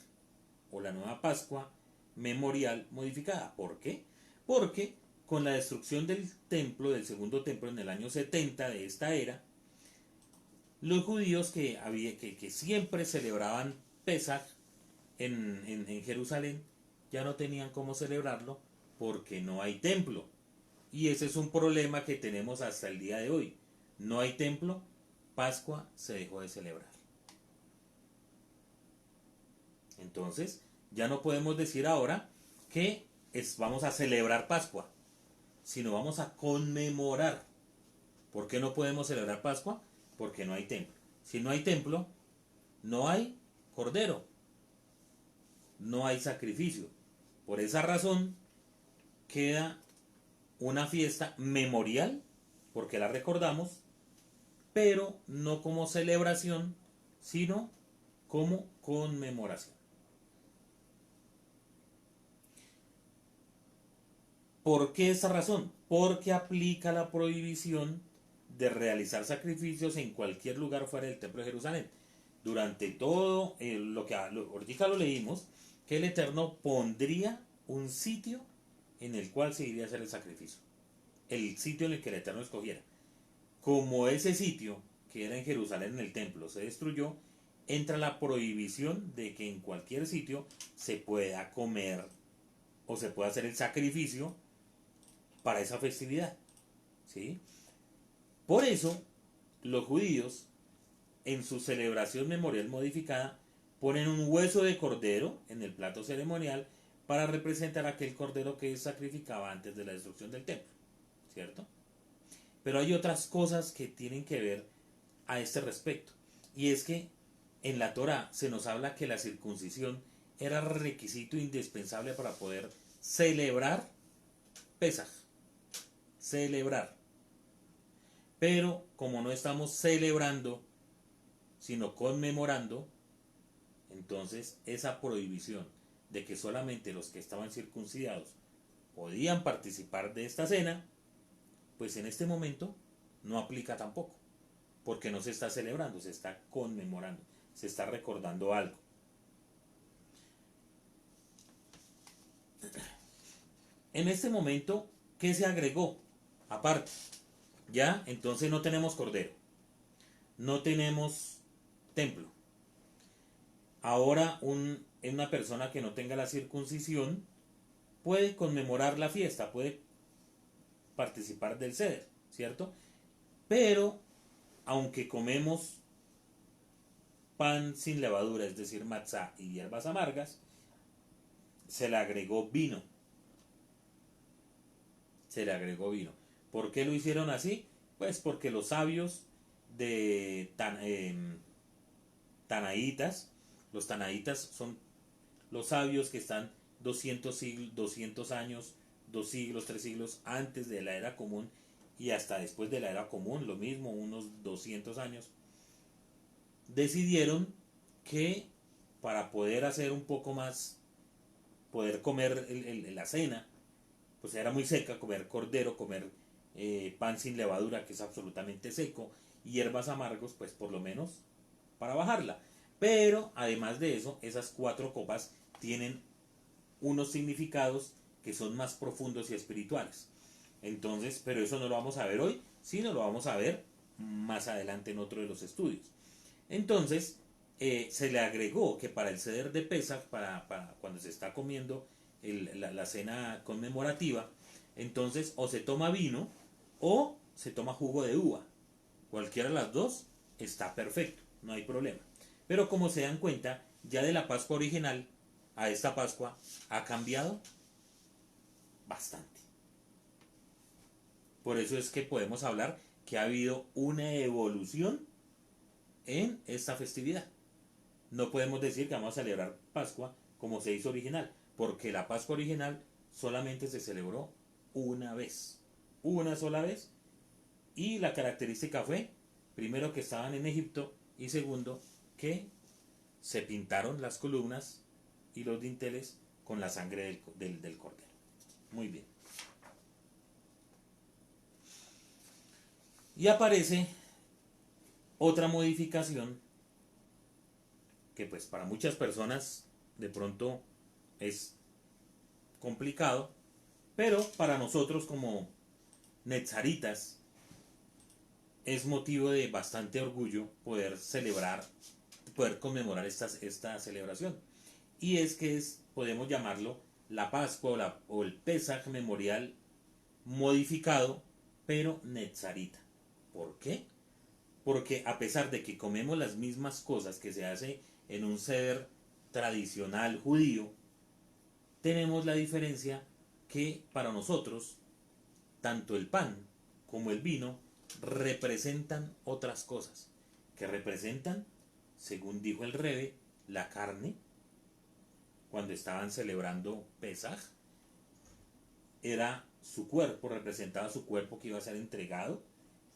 o la nueva Pascua memorial modificada. ¿Por qué? Porque con la destrucción del templo, del segundo templo en el año 70 de esta era, los judíos que siempre celebraban Pesaj en Jerusalén ya no tenían cómo celebrarlo porque no hay templo. Y ese es un problema que tenemos hasta el día de hoy. No hay templo, Pascua se dejó de celebrar. Entonces, ya no podemos decir ahora que vamos a celebrar Pascua, sino vamos a conmemorar. ¿Por qué no podemos celebrar Pascua? Porque no hay templo. Si no hay templo, no hay cordero, no hay sacrificio. Por esa razón, queda una fiesta memorial, porque la recordamos, pero no como celebración, sino como conmemoración. ¿Por qué esa razón? Porque aplica la prohibición de realizar sacrificios en cualquier lugar fuera del templo de Jerusalén. Durante todo ahorita lo leímos, que el Eterno pondría un sitio en el cual se iría a hacer el sacrificio. El sitio en el que el Eterno escogiera. Como ese sitio, que era en Jerusalén en el templo, se destruyó, entra la prohibición de que en cualquier sitio se pueda comer o se pueda hacer el sacrificio para esa festividad. ¿Sí? Por eso, los judíos, en su celebración memorial modificada, ponen un hueso de cordero en el plato ceremonial para representar aquel cordero que sacrificaba antes de la destrucción del templo. ¿Cierto? Pero hay otras cosas que tienen que ver a este respecto. Y es que en la Torá se nos habla que la circuncisión era requisito indispensable para poder celebrar Pesaj. Celebrar. Pero como no estamos celebrando, sino conmemorando, entonces esa prohibición de que solamente los que estaban circuncidados podían participar de esta cena, pues en este momento no aplica tampoco, porque no se está celebrando, se está conmemorando, se está recordando algo. En este momento, ¿qué se agregó? Aparte, ya entonces no tenemos cordero, no tenemos templo. Ahora una persona que no tenga la circuncisión puede conmemorar la fiesta, puede participar del ceder, ¿cierto? Pero aunque comemos pan sin levadura, es decir, matzá y hierbas amargas, se le agregó vino. Se le agregó vino. ¿Por qué lo hicieron así? Pues porque los sabios de Tanaítas, los Tanaítas son los sabios que están 200 años, 2 siglos, 3 siglos antes de la era común y hasta después de la era común, lo mismo, unos 200 años, decidieron que para poder hacer un poco más, poder comer la cena, pues era muy seca, comer cordero, comer pan sin levadura, que es absolutamente seco, y hierbas amargos, pues por lo menos para bajarla. Pero además de eso, esas 4 copas tienen unos significados que son más profundos y espirituales. Entonces, pero eso no lo vamos a ver hoy, sino lo vamos a ver más adelante en otro de los estudios. Entonces, se le agregó que para el ceder de Pesaj, para cuando se está comiendo la cena conmemorativa, entonces o se toma vino o se toma jugo de uva. Cualquiera de las dos está perfecto, no hay problema. Pero como se dan cuenta, ya de la Pascua original a esta Pascua ha cambiado bastante. Por eso es que podemos hablar que ha habido una evolución en esta festividad. No podemos decir que vamos a celebrar Pascua como se hizo original, porque la Pascua original solamente se celebró una vez, una sola vez, y la característica fue, primero, que estaban en Egipto, y segundo, que se pintaron las columnas y los dinteles con la sangre del cordero. Muy bien. Y aparece otra modificación que pues para muchas personas de pronto es complicado, pero para nosotros como netzaritas es motivo de bastante orgullo poder celebrar, poder conmemorar esta celebración. Y es que podemos llamarlo la Pascua o el Pesaj memorial modificado, pero netzarita. ¿Por qué? Porque a pesar de que comemos las mismas cosas que se hace en un seder tradicional judío, tenemos la diferencia que para nosotros tanto el pan como el vino representan otras cosas, que representan, según dijo el Rebbe, la carne. Cuando estaban celebrando Pesaj, era su cuerpo, representaba su cuerpo que iba a ser entregado,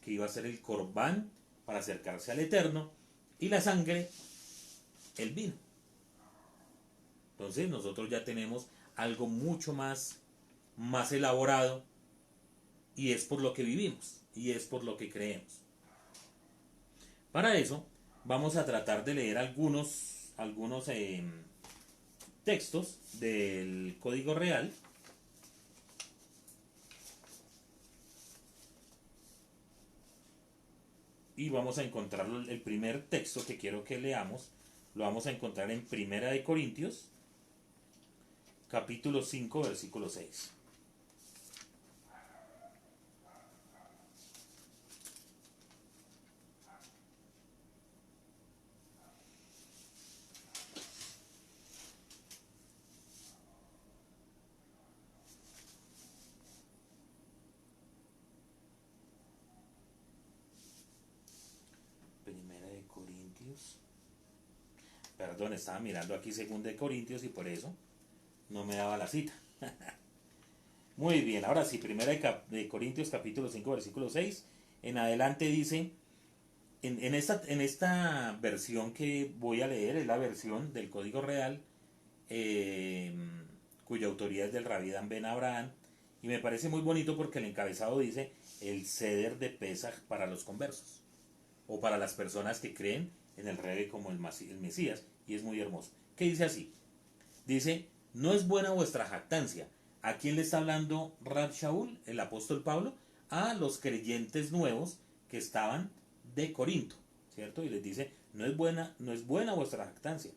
que iba a ser el corbán para acercarse al Eterno, y la sangre, el vino. Entonces nosotros ya tenemos algo mucho más elaborado, y es por lo que vivimos, y es por lo que creemos. Para eso vamos a tratar de leer algunos textos del Código Real. Y vamos a encontrar el primer texto que quiero que leamos. Lo vamos a encontrar en Primera de Corintios, capítulo 5, versículo 6. Primera de Corintios. Perdón, estaba mirando aquí Segunda de Corintios y por eso no me daba la cita. Muy bien, ahora sí, Primera de Corintios capítulo 5 versículo 6. En adelante dice, en esta versión que voy a leer, es la versión del Código Real, cuya autoría es del Rabí Dan Ben Abraham, y me parece muy bonito porque el encabezado dice el ceder de Pesaj para los conversos, o para las personas que creen en el Rebbe como el Mesías, y es muy hermoso. ¿Qué dice así? Dice, no es buena vuestra jactancia. ¿A quién le está hablando Rab Shaul, el apóstol Pablo? A los creyentes nuevos que estaban de Corinto, ¿cierto? Y les dice, no es buena vuestra jactancia.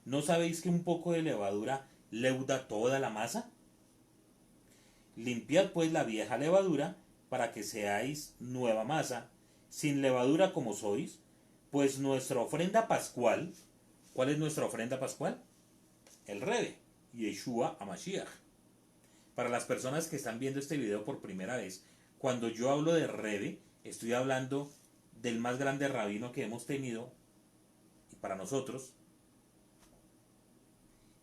¿No sabéis que un poco de levadura leuda toda la masa? Limpiad pues la vieja levadura para que seáis nueva masa, sin levadura como sois, pues nuestra ofrenda pascual, ¿cuál es nuestra ofrenda pascual? El Rebbe, Yeshua HaMashiach. Para las personas que están viendo este video por primera vez, cuando yo hablo de Rebbe, estoy hablando del más grande rabino que hemos tenido para nosotros.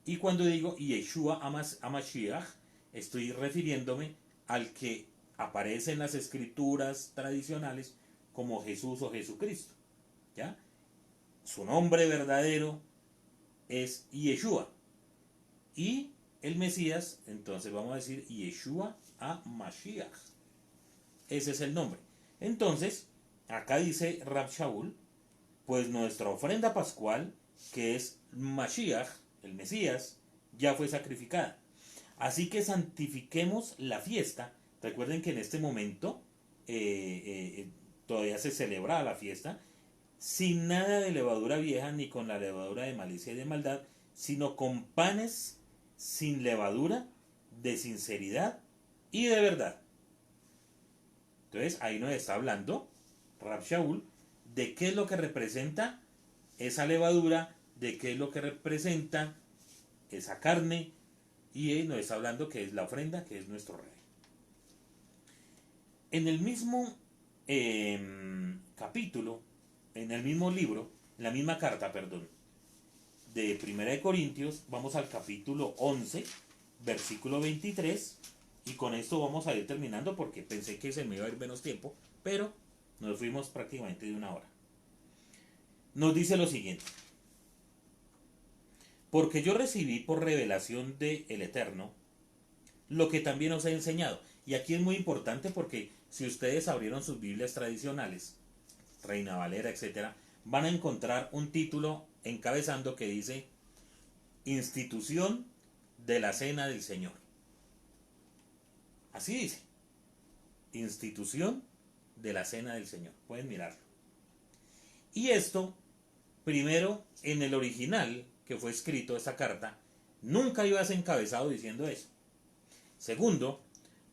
Y cuando digo Yeshua HaMashiach, estoy refiriéndome al que aparece en las escrituras tradicionales como Jesús o Jesucristo. ¿Ya? Su nombre verdadero es Yeshua. Y el Mesías, entonces vamos a decir Yeshua HaMashiach. Ese es el nombre. Entonces, acá dice Rab Shaul, pues nuestra ofrenda pascual, que es Mashiach, el Mesías, ya fue sacrificada. Así que santifiquemos la fiesta. Recuerden que en este momento todavía se celebra la fiesta, sin nada de levadura vieja ni con la levadura de malicia y de maldad, sino con panes sin levadura, de sinceridad y de verdad. Entonces ahí nos está hablando Rab Shaul de qué es lo que representa esa levadura, de qué es lo que representa esa carne, y él nos está hablando que es la ofrenda, que es nuestro rey. En el mismo capítulo en el mismo libro, en la misma carta, perdón, de Primera de Corintios, vamos al capítulo 11, versículo 23, y con esto vamos a ir terminando porque pensé que se me iba a ir menos tiempo, pero nos fuimos prácticamente de una hora. Nos dice lo siguiente: porque yo recibí por revelación del Eterno lo que también os he enseñado. Y aquí es muy importante porque si ustedes abrieron sus Biblias tradicionales, Reina Valera, etcétera, van a encontrar un título encabezando que dice Institución de la Cena del Señor. Así dice, Institución de la Cena del Señor. Pueden mirarlo. Y esto, primero, en el original que fue escrito esta carta, nunca ibas encabezado diciendo eso. Segundo,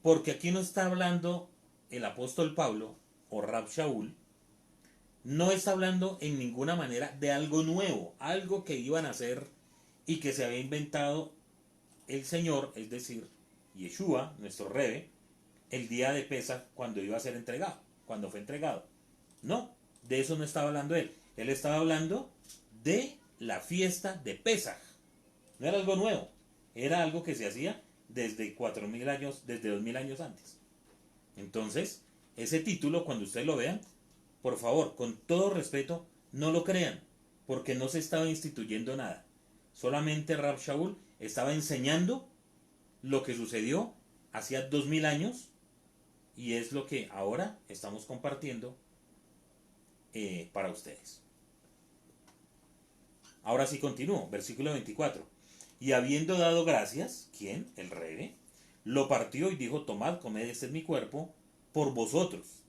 porque aquí no está hablando el apóstol Pablo o Rab Shaul, no está hablando en ninguna manera de algo nuevo, algo que iban a hacer y que se había inventado el Señor, es decir, Yeshua, nuestro Rebe, el día de Pesaj cuando iba a ser entregado, cuando fue entregado. No, de eso no estaba hablando él. Él estaba hablando de la fiesta de Pesaj. No era algo nuevo, era algo que se hacía desde 4000 años, desde 2000 años antes. Entonces, ese título, cuando ustedes lo vean, por favor, con todo respeto, no lo crean, porque no se estaba instituyendo nada. Solamente Rab Shaul estaba enseñando lo que sucedió hacía 2000 años y es lo que ahora estamos compartiendo para ustedes. Ahora sí continúo, versículo 24. Y habiendo dado gracias, ¿quién? El rey, lo partió y dijo: tomad, comed, este es mi cuerpo, por vosotros.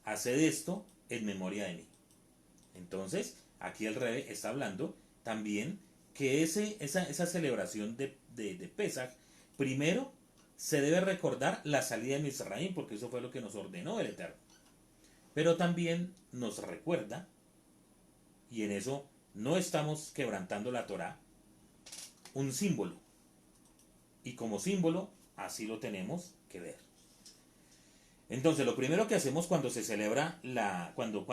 Haced esto en memoria de mí. Entonces, aquí el rey está hablando también que esa celebración de Pesaj, primero se debe recordar la salida de Misraim, porque eso fue lo que nos ordenó el Eterno. Pero también nos recuerda, y en eso no estamos quebrantando la Torá, un símbolo. Y como símbolo, así lo tenemos que ver. Entonces, lo primero que hacemos cuando se celebra, cuando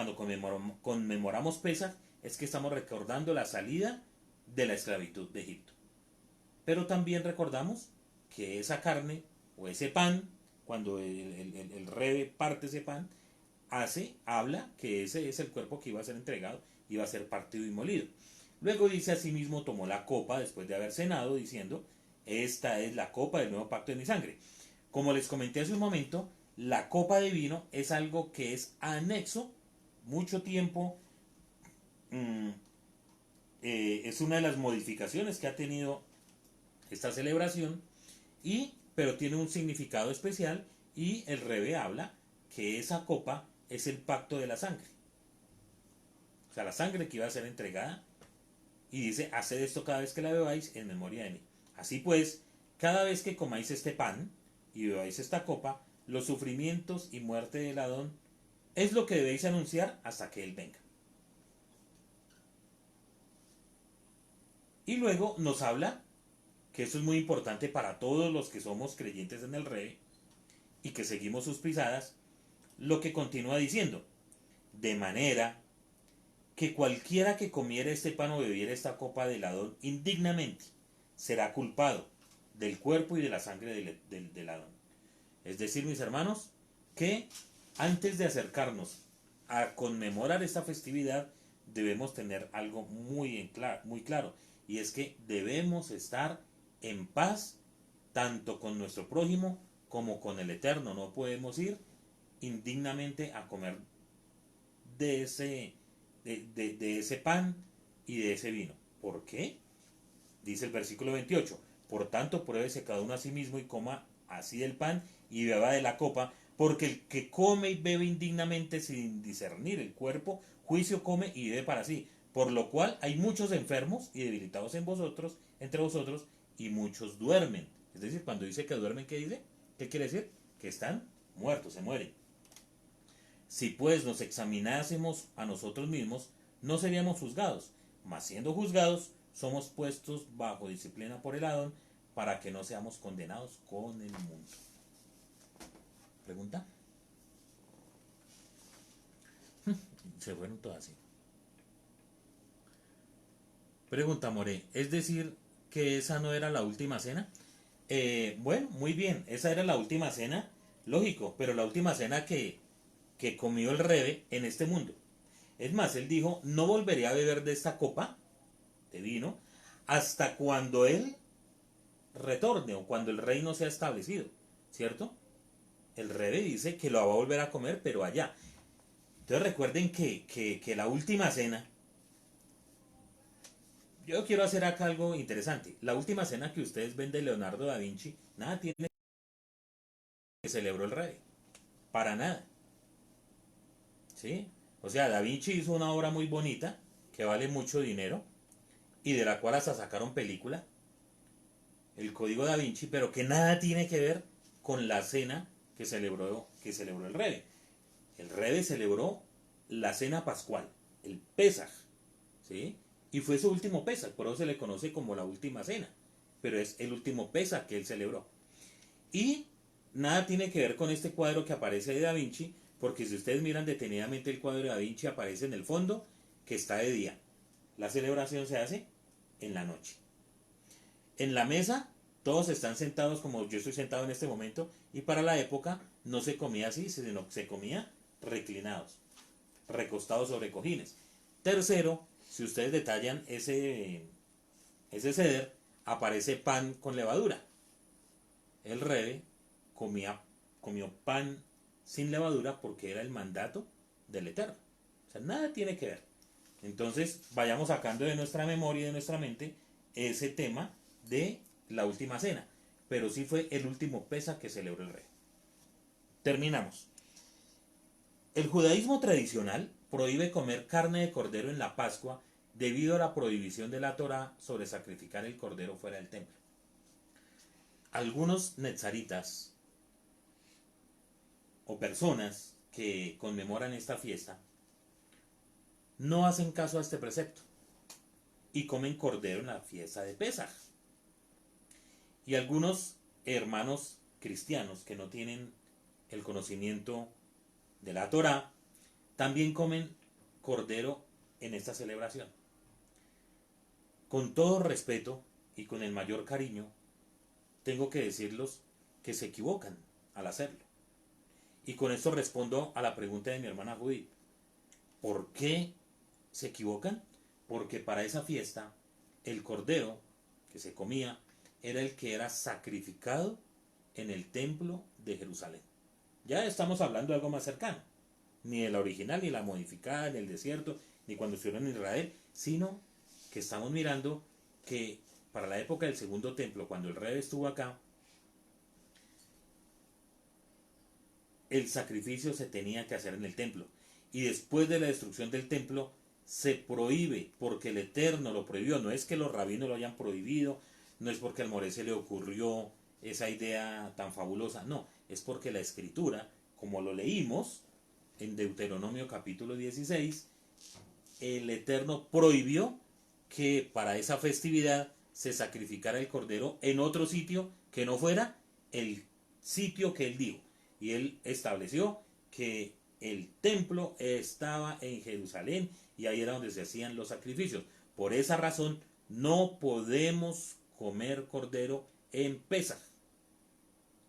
conmemoramos Pesaj, es que estamos recordando la salida de la esclavitud de Egipto. Pero también recordamos que esa carne o ese pan, cuando el rebe parte ese pan, habla que ese es el cuerpo que iba a ser entregado, iba a ser partido y molido. Luego dice: asimismo tomó la copa después de haber cenado, diciendo: esta es la copa del nuevo pacto de mi sangre. Como les comenté hace un momento, la copa de vino es algo que es anexo, mucho tiempo, es una de las modificaciones que ha tenido esta celebración, pero tiene un significado especial, y el rebe habla que esa copa es el pacto de la sangre. O sea, la sangre que iba a ser entregada, y dice: haced esto cada vez que la bebáis en memoria de mí. Así pues, cada vez que comáis este pan y bebáis esta copa, los sufrimientos y muerte del Adón es lo que debéis anunciar hasta que Él venga. Y luego nos habla que esto es muy importante para todos los que somos creyentes en el Rey y que seguimos sus pisadas, lo que continúa diciendo: de manera que cualquiera que comiera este pan o bebiera esta copa del Adón indignamente será culpado del cuerpo y de la sangre del Adón. Es decir, mis hermanos, que antes de acercarnos a conmemorar esta festividad debemos tener algo muy claro, y es que debemos estar en paz tanto con nuestro prójimo como con el Eterno. No podemos ir indignamente a comer de ese pan y de ese vino. ¿Por qué? Dice el versículo 28: por tanto, pruébese cada uno a sí mismo y coma así del pan y beba de la copa, porque el que come y bebe indignamente sin discernir el cuerpo, juicio come y bebe para sí. Por lo cual hay muchos enfermos y debilitados entre vosotros, y muchos duermen. Es decir, cuando dice que duermen, ¿qué dice? ¿Qué quiere decir? Que están muertos, se mueren. Si pues nos examinásemos a nosotros mismos, no seríamos juzgados, mas siendo juzgados, somos puestos bajo disciplina por el Adón, para que no seamos condenados con el mundo. ¿Pregunta? Se fueron todas, sí. Pregunta More, ¿es decir que esa no era la última cena? Bueno, muy bien, esa era la última cena, lógico, pero la última cena que comió el Rebe en este mundo. Es más, él dijo, no volveré a beber de esta copa de vino hasta cuando él retorne o cuando el reino sea establecido, ¿cierto? El Rebe dice que lo va a volver a comer, pero allá. Entonces recuerden que la última cena, yo quiero hacer acá algo interesante. La última cena que ustedes ven de Leonardo da Vinci, nada tiene que celebró el Rebe, para nada, ¿sí? O sea, da Vinci hizo una obra muy bonita, que vale mucho dinero, y de la cual hasta sacaron película, el Código da Vinci, pero que nada tiene que ver con la cena que celebró el Rebe. El Rebe celebró la cena pascual, el Pesaj, ¿sí? Y fue su último Pesaj, por eso se le conoce como la última cena, pero es el último Pesaj que él celebró. Y nada tiene que ver con este cuadro que aparece de Da Vinci, porque si ustedes miran detenidamente el cuadro de Da Vinci aparece en el fondo que está de día. La celebración se hace en la noche. En la mesa todos están sentados como yo estoy sentado en este momento, y para la época no se comía así, sino se comía reclinados, recostados sobre cojines. Tercero, si ustedes detallan ese ceder, aparece pan con levadura. El Rebe comió pan sin levadura porque era el mandato del Eterno. O sea, nada tiene que ver. Entonces, vayamos sacando de nuestra memoria y de nuestra mente ese tema de la última cena. Pero sí fue el último Pesa que celebró el Rey. Terminamos. El judaísmo tradicional prohíbe comer carne de cordero en la Pascua debido a la prohibición de la Torá sobre sacrificar el cordero fuera del templo. Algunos netzaritas o personas que conmemoran esta fiesta no hacen caso a este precepto y comen cordero en la fiesta de Pesaj. Y algunos hermanos cristianos que no tienen el conocimiento de la Torá también comen cordero en esta celebración. Con todo respeto y con el mayor cariño, tengo que decirlos que se equivocan al hacerlo. Y con esto respondo a la pregunta de mi hermana Judith. ¿Por qué se equivocan? Porque para esa fiesta el cordero que se comía era el que era sacrificado en el templo de Jerusalén. Ya estamos hablando de algo más cercano. Ni de la original, ni la modificada, ni el desierto, ni cuando estuvieron en Israel, sino que estamos mirando que para la época del segundo templo, cuando el rey estuvo acá, el sacrificio se tenía que hacer en el templo. Y después de la destrucción del templo, se prohíbe, porque el Eterno lo prohibió. No es que los rabinos lo hayan prohibido, no es porque al Moré se le ocurrió esa idea tan fabulosa, no, es porque la Escritura, como lo leímos en Deuteronomio capítulo 16, el Eterno prohibió que para esa festividad se sacrificara el cordero en otro sitio que no fuera el sitio que él dijo. Y él estableció que el templo estaba en Jerusalén y ahí era donde se hacían los sacrificios. Por esa razón no podemos comer cordero en Pesaj.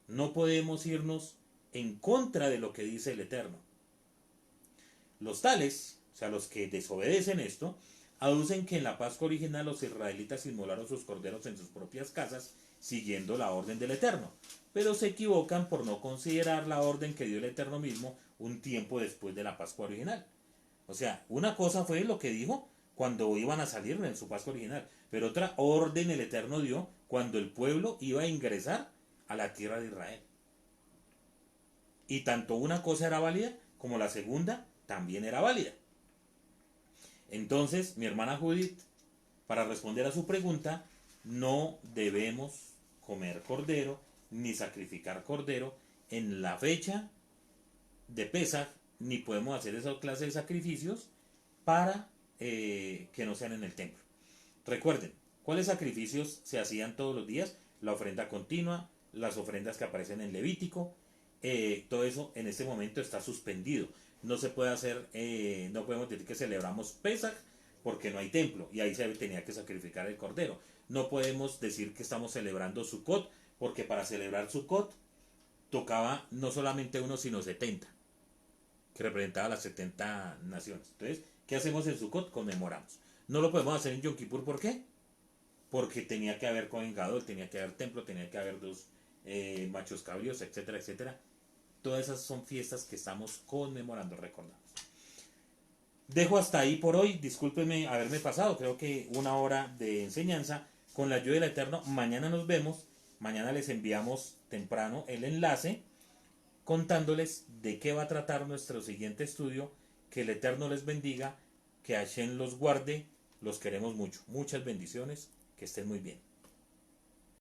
No podemos irnos en contra de lo que dice el Eterno. Los tales, o sea, los que desobedecen esto, aducen que en la Pascua original los israelitas inmolaron sus corderos en sus propias casas, siguiendo la orden del Eterno, pero se equivocan por no considerar la orden que dio el Eterno mismo un tiempo después de la Pascua original. O sea, una cosa fue lo que dijo cuando iban a salir en su Pascua original, pero otra orden el Eterno dio cuando el pueblo iba a ingresar a la tierra de Israel. Y tanto una cosa era válida como la segunda también era válida. Entonces, mi hermana Judith, para responder a su pregunta, no debemos comer cordero ni sacrificar cordero en la fecha de Pesaj, ni podemos hacer esa clase de sacrificios para que no sean en el templo. Recuerden, ¿cuáles sacrificios se hacían todos los días? La ofrenda continua, las ofrendas que aparecen en Levítico, todo eso en este momento está suspendido. no se puede hacer, no podemos decir que celebramos Pesaj porque no hay templo y ahí se tenía que sacrificar el cordero. No podemos decir que estamos celebrando Sukkot porque para celebrar Sukkot tocaba no solamente uno sino 70, que representaba las 70 naciones. Entonces, ¿qué hacemos en Sukkot? Conmemoramos. No lo podemos hacer en Yom Kippur, ¿por qué? Porque tenía que haber Kohen Gadol, tenía que haber templo, tenía que haber dos machos cabríos, etcétera, etcétera. Todas esas son fiestas que estamos conmemorando, recordamos. Dejo hasta ahí por hoy, discúlpenme haberme pasado, creo que una hora de enseñanza. Con la ayuda del Eterno, mañana nos vemos, mañana les enviamos temprano el enlace contándoles de qué va a tratar nuestro siguiente estudio. Que el Eterno les bendiga, que Hashem los guarde, los queremos mucho. Muchas bendiciones, que estén muy bien.